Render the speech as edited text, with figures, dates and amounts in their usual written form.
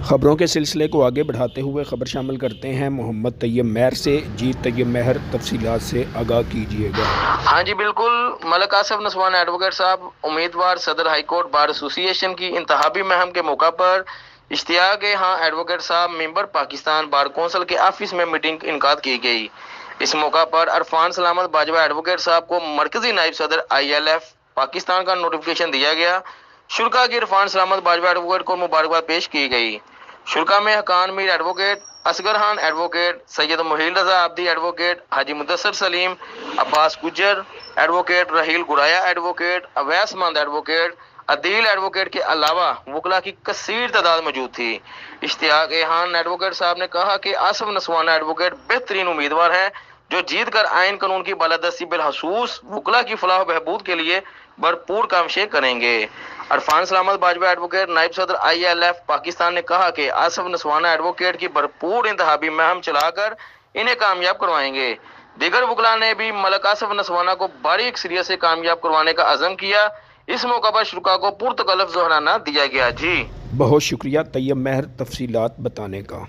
खबरों के सिलसिले को आगे बढ़ाते हुए खबर शामिल करते हैं मोहम्मद तैयब महर से। जी तैयब महर, तफसीलात से आगाह कीजिएगा। हाँ जी बिल्कुल। मलिक आसिफ नसवान एडवोकेट साहब उम्मीदवार सदर हाई कोर्ट बार एसोसिएशन की इंतहाबी मुहिम के मौका पर इश्तियाक हाँ एडवोकेट साहब मेंबर पाकिस्तान बार कौंसिल के ऑफिस में मीटिंग इनकाद की गई। इस मौका पर अरफान सलामत बाजवा एडवोकेट साहब को मरकजी नायब सदर ILF पाकिस्तान का नोटिफिकेशन दिया गया। शुल्का की इरफान सलामत बाजवा एडवोकेट को मुबारकबाद पेश की गई। शुल्का में Hakan Mir advocate, Asghar Khan advocate, Syed Mohil Raza Abdi advocate, Haji Mudassar Saleem, Abbas Gujjar advocate, Raheel Guraya advocate, Awaismand advocate, Adeel advocate के अलावा वकला की कसीर तादाद मौजूद थी। इश्तियाक एहान एडवोकेट साहब ने कहा कि आसिफ नसवाना एडवोकेट बेहतरीन उम्मीदवार हैं जो जीत कर आइन कानून की बालादस्ती बिलखसूस वकला की फलाह बहबूद के लिए भरपूर कामशे करेंगे। अरफान सलामत बाजवा एडवोकेट नायब सदर ILF पाकिस्तान ने कहा कि आसिफ नसवाना एडवोकेट की भरपूर इंतहाबी मुहिम चलाकर इन्हें कामयाब करवाएंगे। दीगर वकला ने भी मलिक आसिफ नसवाना को बारीक सिरे से कामयाब करवाने का अज़म किया। इस मौका पर शुरा को पुरतकल्लफ ज़ोहराना दिया गया। जी बहुत शुक्रिया तैयब महर, तफसीलात बताने का।